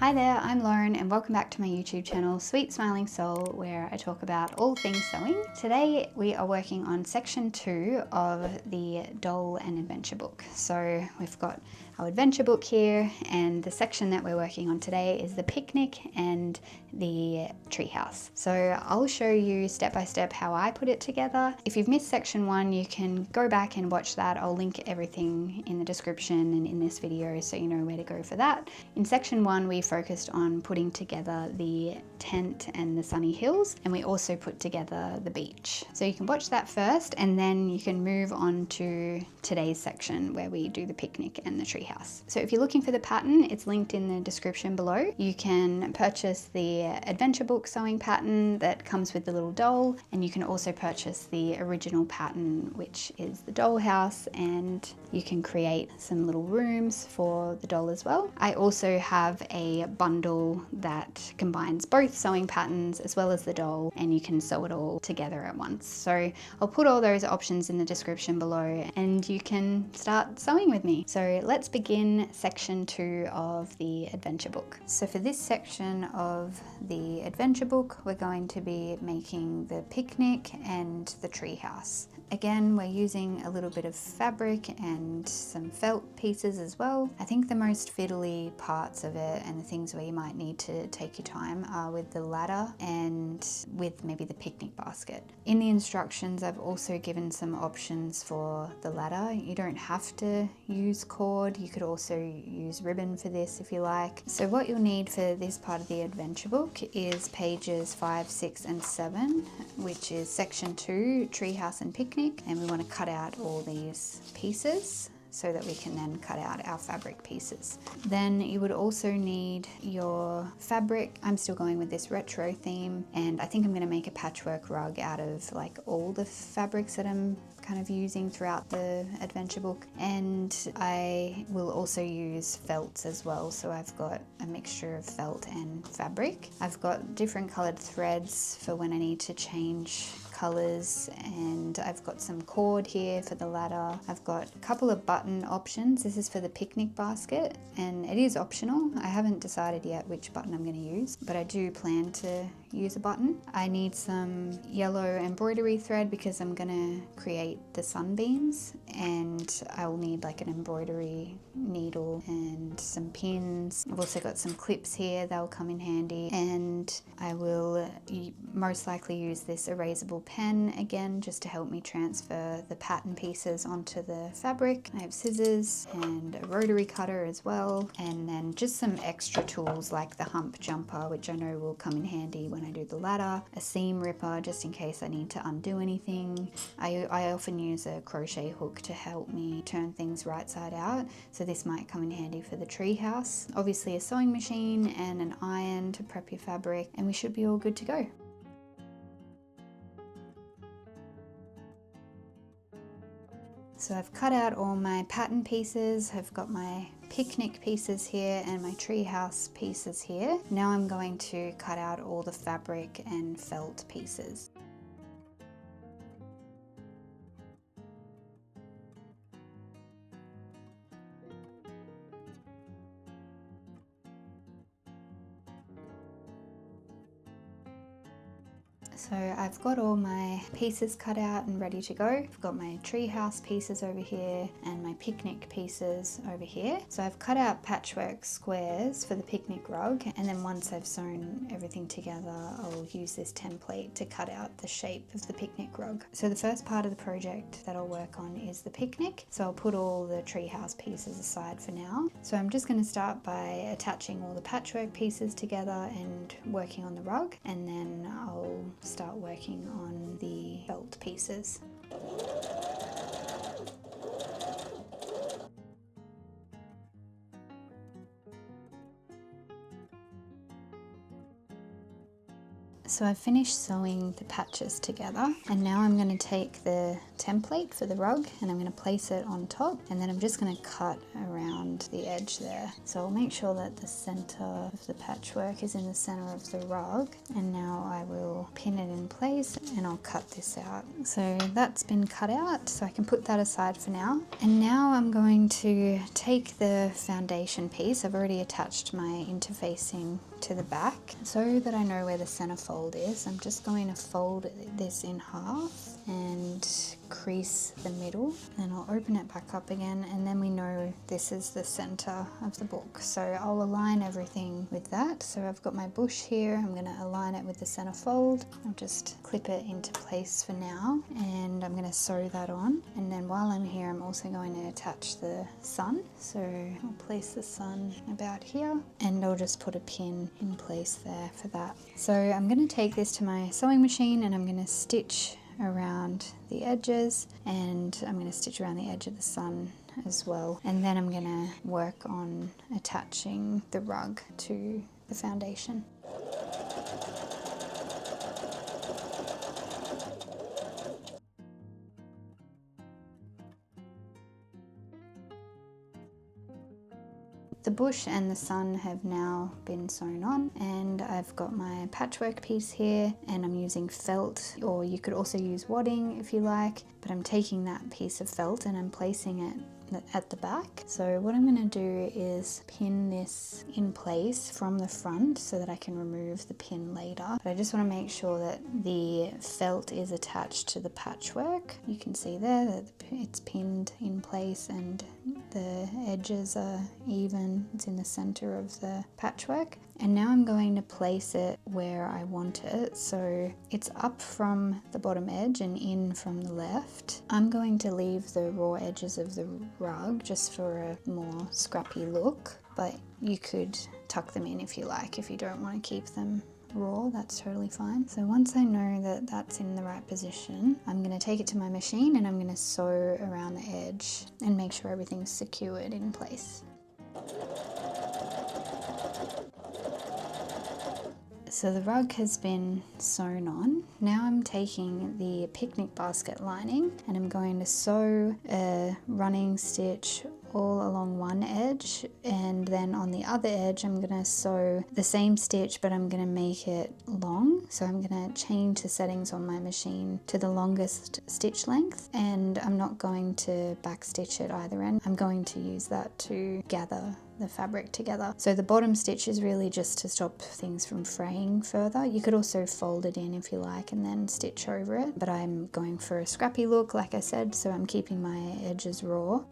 Hi there, I'm Lauren and welcome back to my YouTube channel, Sweet Smiling Soul, where I talk about all things sewing. Today we are working on section 2 of the doll and adventure book. So we've got our adventure book here, and the section that we're working on today is the picnic and the treehouse. So I'll show you step by step how I put it together. If you've missed section 1, you can go back and watch that. I'll link everything in the description and in this video so you know where to go for that. In section 1, we focused on putting together the tent and the sunny hills, and we also put together the beach. So you can watch that first, and then you can move on to today's section where we do the picnic and the treehouse. So if you're looking for the pattern, it's linked in the description below. You can purchase the adventure book sewing pattern that comes with the little doll, and you can also purchase the original pattern, which is the dollhouse, and you can create some little rooms for the doll as well. I also have a bundle that combines both sewing patterns as well as the doll, and you can sew it all together at once. So I'll put all those options in the description below and you can start sewing with me. So let's begin section 2 of the adventure book. So for this section of the adventure book, we're going to be making the picnic and the treehouse. Again, we're using a little bit of fabric and some felt pieces as well. I think the most fiddly parts of it and the things where you might need to take your time are with the ladder and with maybe the picnic basket. In the instructions, I've also given some options for the ladder. You don't have to use cord. You could also use ribbon for this if you like. So what you'll need for this part of the adventure book is pages 5, 6 and 7, which is section 2, treehouse and picnic. And we want to cut out all these pieces so that we can then cut out our fabric pieces. Then you would also need your fabric. I'm still going with this retro theme, and I think I'm going to make a patchwork rug out of like all the fabrics that I'm kind of using throughout the adventure book. And I will also use felts as well, so I've got a mixture of felt and fabric. I've got different colored threads for when I need to change colors, and I've got some cord here for the ladder. I've got a couple of button options. This is for the picnic basket, and it is optional. I haven't decided yet which button I'm going to use, but I do plan to use a button. I need some yellow embroidery thread because I'm going to create the sunbeams, and I will need like an embroidery needle and some pins. I've also got some clips here, they'll come in handy, and I will most likely use this erasable pen again just to help me transfer the pattern pieces onto the fabric. I have scissors and a rotary cutter as well, and then just some extra tools like the hump jumper, which I know will come in handy when I do the ladder, a seam ripper just in case I need to undo anything. I often use a crochet hook to help me turn things right side out, so this might come in handy for the treehouse. Obviously a sewing machine and an iron to prep your fabric, and we should be all good to go. So I've cut out all my pattern pieces. I've got my picnic pieces here and my treehouse pieces here. Now I'm going to cut out all the fabric and felt pieces. So I've got all my pieces cut out and ready to go. I've got my treehouse pieces over here and my picnic pieces over here. So I've cut out patchwork squares for the picnic rug, and then once I've sewn everything together, I'll use this template to cut out the shape of the picnic rug. So the first part of the project that I'll work on is the picnic. So I'll put all the treehouse pieces aside for now. So I'm just going to start by attaching all the patchwork pieces together and working on the rug, and then I'll start working on the felt pieces. So I've finished sewing the patches together, and now I'm going to take the template for the rug, and I'm going to place it on top, and then I'm just going to cut around the edge there. So I'll make sure that the center of the patchwork is in the center of the rug, and now I will pin it in place and I'll cut this out. So that's been cut out, so I can put that aside for now. And now I'm going to take the foundation piece. I've already attached my interfacing to the back so that I know where the center fold is. I'm just going to fold this in half and crease the middle, and I'll open it back up again, and then we know this is the center of the book. So I'll align everything with that. So I've got my bush here, I'm going to align it with the center fold. I'll just clip it into place for now, and I'm going to sew that on. And then while I'm here, I'm also going to attach the sun. So I'll place the sun about here, and I'll just put a pin in place there for that. So I'm going to take this to my sewing machine, and I'm going to stitch around the edges, and I'm going to stitch around the edge of the sun as well, and then I'm going to work on attaching the rug to the foundation. The bush and the sun have now been sewn on, and I've got my patchwork piece here, and I'm using felt, or you could also use wadding if you like, but I'm taking that piece of felt and I'm placing it at the back. So what I'm going to do is pin this in place from the front so that I can remove the pin later. But I just want to make sure that the felt is attached to the patchwork. You can see there that it's pinned in place and the edges are even. It's in the center of the patchwork. And now I'm going to place it where I want it. So it's up from the bottom edge and in from the left. I'm going to leave the raw edges of the rug just for a more scrappy look, but you could tuck them in if you like. If you don't want to keep them raw, that's totally fine. So once I know that that's in the right position, I'm going to take it to my machine and I'm going to sew around the edge and make sure everything's secured in place. So the rug has been sewn on. Now I'm taking the picnic basket lining and I'm going to sew a running stitch all along one edge, and then on the other edge I'm going to sew the same stitch, but I'm going to make it long. So I'm going to change the settings on my machine to the longest stitch length, and I'm not going to back stitch at either end. I'm going to use that to gather the fabric together. So the bottom stitch is really just to stop things from fraying further. You could also fold it in if you like and then stitch over it, but I'm going for a scrappy look like I said, so I'm keeping my edges raw.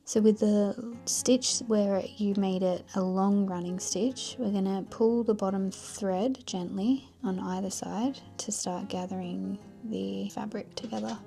So with the stitch where you made it a long running stitch, we're going to pull the bottom thread gently on either side to start gathering the fabric together.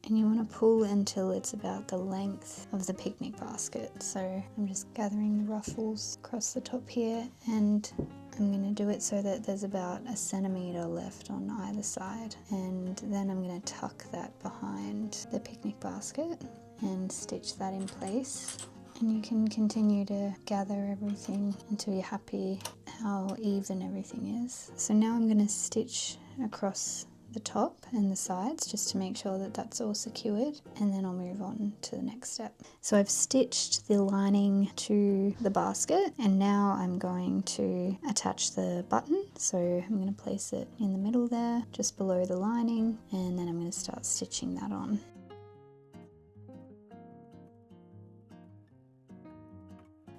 And you want to pull until it's about the length of the picnic basket. So I'm just gathering the ruffles across the top here, and I'm going to do it so that there's about 1 centimetre left on either side, and then I'm going to tuck that behind the picnic basket and stitch that in place. And you can continue to gather everything until you're happy how even everything is. So now I'm going to stitch across the top and the sides just to make sure that that's all secured, and then I'll move on to the next step. So I've stitched the lining to the basket, and now I'm going to attach the button. So I'm going to place it in the middle there, just below the lining, and then I'm going to start stitching that on.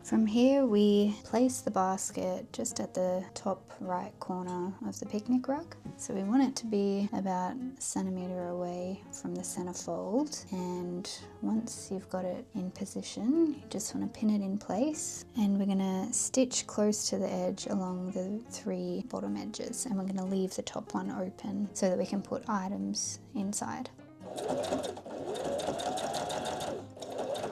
From here we place the basket just at the top right corner of the picnic rug. So we want it to be about 1 centimetre away from the centre fold, and once you've got it in position, you just want to pin it in place, and we're going to stitch close to the edge along the 3 bottom edges, and we're going to leave the top one open so that we can put items inside.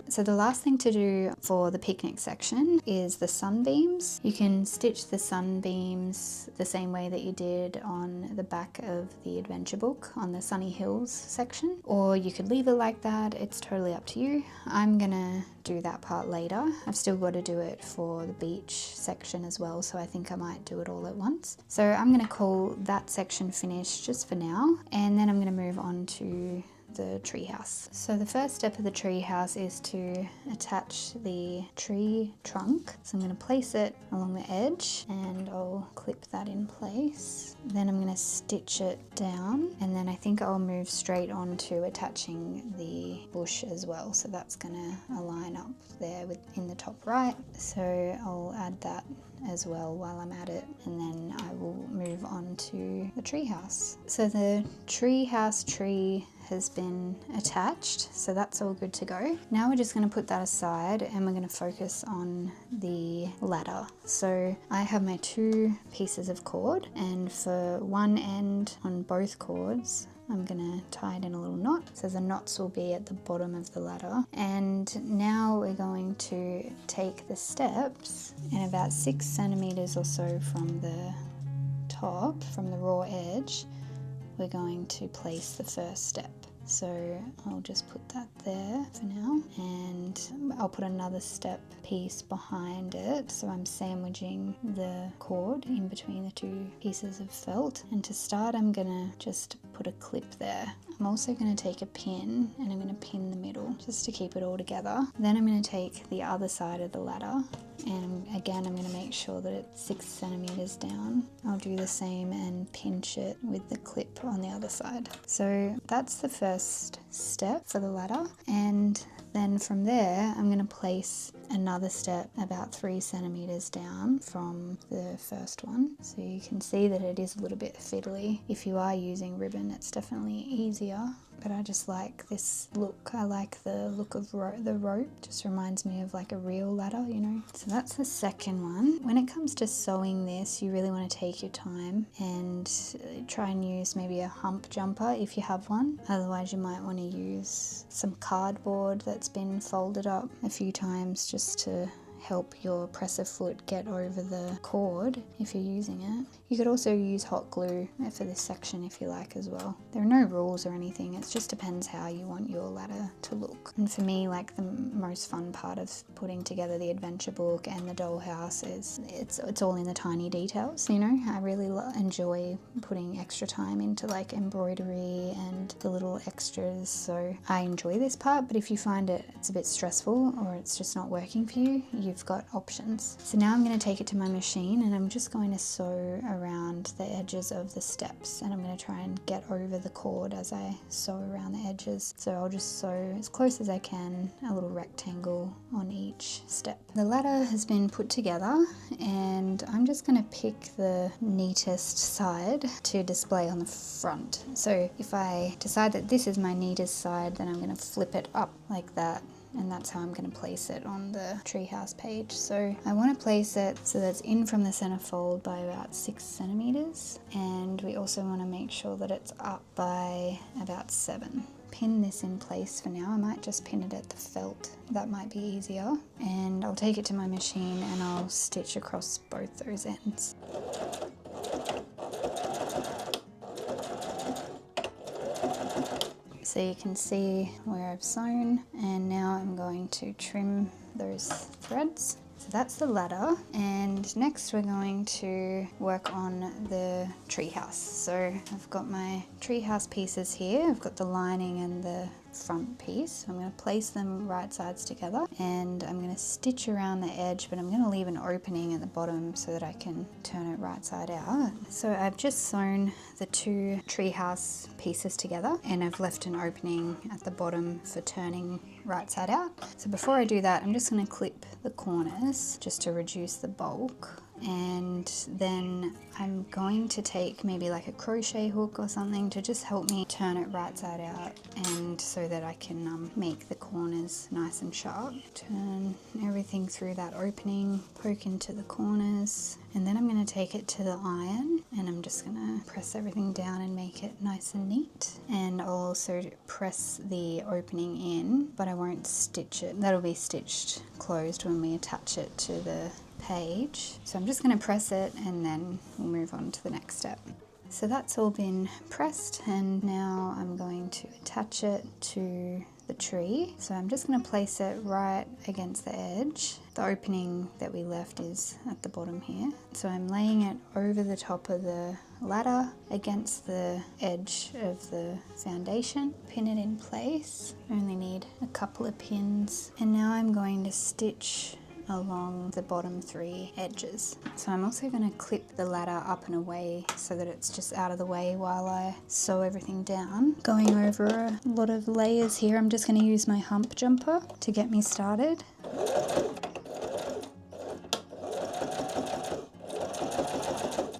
So the last thing to do for the picnic section is the sunbeams. You can stitch the sunbeams the same way that you did on the back of the adventure book on the Sunny Hills section, or you could leave it like that. It's totally up to you. I'm gonna do that part later. I've still got to do it for the beach section as well, so I think I might do it all at once. So I'm gonna call that section finished just for now, and then I'm gonna move on to the treehouse. So the first step of the treehouse is to attach the tree trunk. So I'm going to place it along the edge and I'll clip that in place. Then I'm going to stitch it down, and then I think I'll move straight on to attaching the bush as well. So that's going to align up there in the top right. So I'll add that as well while I'm at it, and then I will move on to the treehouse. So the treehouse tree has been attached, so that's all good to go. Now we're just going to put that aside and we're going to focus on the ladder. So I have my 2 pieces of cord, and for one end on both cords I'm gonna tie it in a little knot, so the knots will be at the bottom of the ladder. And now we're going to take the steps, and about 6 centimeters or so from the top, from the raw edge, we're going to place the first step. So I'll just put that there for now, and I'll put another step piece behind it, so I'm sandwiching the cord in between the 2 pieces of felt. And to start, I'm gonna just put a clip there. I'm also going to take a pin and I'm going to pin the middle just to keep it all together. Then I'm going to take the other side of the ladder, and again I'm going to make sure that it's 6 centimeters down. I'll do the same and pinch it with the clip on the other side. So that's the first step for the ladder, and then from there I'm going to place another step about 3 centimeters down from the first one. So you can see that it is a little bit fiddly. If you are using ribbon, it's definitely easier, but I just like this look. I like the look of the rope. Just reminds me of like a real ladder, you know. So that's the second one. When it comes to sewing this, you really want to take your time and try and use maybe a hump jumper if you have one. Otherwise you might want to use some cardboard that's been folded up a few times just to help your presser foot get over the cord if you're using it. You could also use hot glue for this section if you like as well. There are no rules or anything, it just depends how you want your ladder to look. And for me, like, the most fun part of putting together the adventure book and the dollhouse is it's all in the tiny details, you know. I really enjoy putting extra time into like embroidery and the little extras, so I enjoy this part. But if you find it's a bit stressful or it's just not working for you, you've got options. So now I'm going to take it to my machine and I'm just going to sew around the edges of the steps, and I'm going to try and get over the cord as I sew around the edges. So I'll just sew as close as I can, a little rectangle on each step. The ladder has been put together and I'm just going to pick the neatest side to display on the front. So if I decide that this is my neatest side, then I'm going to flip it up like that, and that's how I'm going to place it on the treehouse page. So I want to place it so that's in from the center fold by about 6 centimeters, and we also want to make sure that it's up by about 7. Pin this in place for now. I might just pin it at the felt, that might be easier, and I'll take it to my machine and I'll stitch across both those ends. So you can see where I've sewn, and now I'm going to trim those threads. So that's the ladder, and next we're going to work on the treehouse. So I've got my treehouse pieces here. I've got the lining and the front piece. I'm going to place them right sides together, and I'm going to stitch around the edge, but I'm going to leave an opening at the bottom so that I can turn it right side out. So I've just sewn the 2 treehouse pieces together, and I've left an opening at the bottom for turning right side out. So before I do that, I'm just going to clip the corners just to reduce the bulk and then I'm going to take maybe like a crochet hook or something to just help me turn it right side out, and so that I can make the corners nice and sharp. Turn everything through that opening, poke into the corners, and then I'm going to take it to the iron and I'm just going to press everything down and make it nice and neat. And I'll also press the opening in, but I won't stitch it. That'll be stitched closed when we attach it to the page. So I'm just going to press it and then we'll move on to the next step. So that's all been pressed, and now I'm going to attach it to the tree. So I'm just going to place it right against the edge. The opening that we left is at the bottom here. So I'm laying it over the top of the ladder against the edge of the foundation. Pin it in place. Only need a couple of pins. And now I'm going to stitch along the bottom 3 edges. So I'm also going to clip the ladder up and away so that it's just out of the way while I sew everything down. Going over a lot of layers here, I'm just going to use my hump jumper to get me started.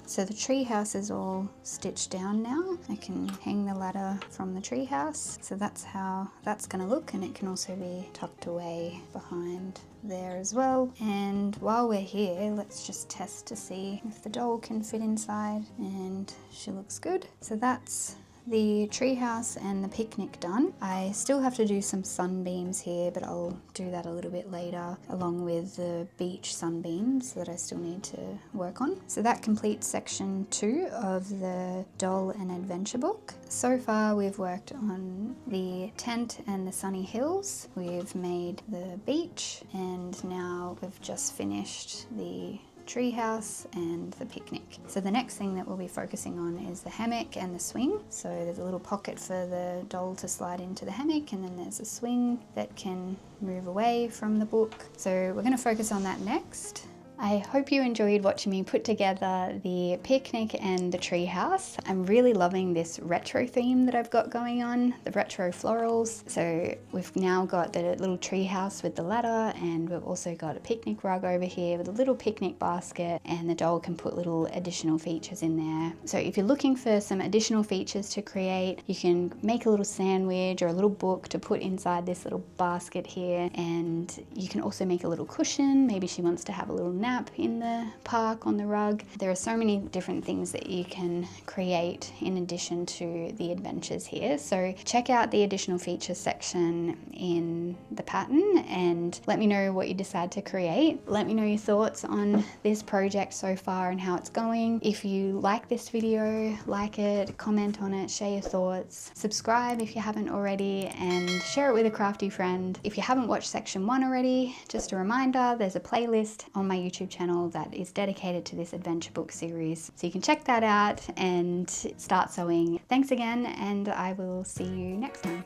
So the treehouse is all stitched down now. I can hang the ladder from the treehouse. So that's how that's going to look, and it can also be tucked away behind there as well. And while we're here, let's just test to see if the doll can fit inside, and she looks good. So that's the treehouse and the picnic done. I still have to do some sunbeams here, but I'll do that a little bit later, along with the beach sunbeams that I still need to work on. So that completes section 2 of the doll and adventure book. So far we've worked on the tent and the sunny hills. We've made the beach, and now we've just finished the treehouse and the picnic. So the next thing that we'll be focusing on is the hammock and the swing. So there's a little pocket for the doll to slide into the hammock, and then there's a swing that can move away from the book. So we're going to focus on that next. I hope you enjoyed watching me put together the picnic and the treehouse. I'm really loving this retro theme that I've got going on, the retro florals. So we've now got the little treehouse with the ladder, and we've also got a picnic rug over here with a little picnic basket, and the doll can put little additional features in there. So if you're looking for some additional features to create, you can make a little sandwich or a little book to put inside this little basket here, and you can also make a little cushion. Maybe she wants to have a little nap in the park on the rug. There are so many different things that you can create in addition to the adventures here. So check out the additional features section in the pattern and let me know what you decide to create. Let me know your thoughts on this project so far and how it's going. If you like this video, like it, comment on it, share your thoughts, subscribe if you haven't already, and share it with a crafty friend. If you haven't watched section 1 already, just a reminder, there's a playlist on my YouTube channel that is dedicated to this adventure book series. So you can check that out and start sewing. Thanks again, and I will see you next time.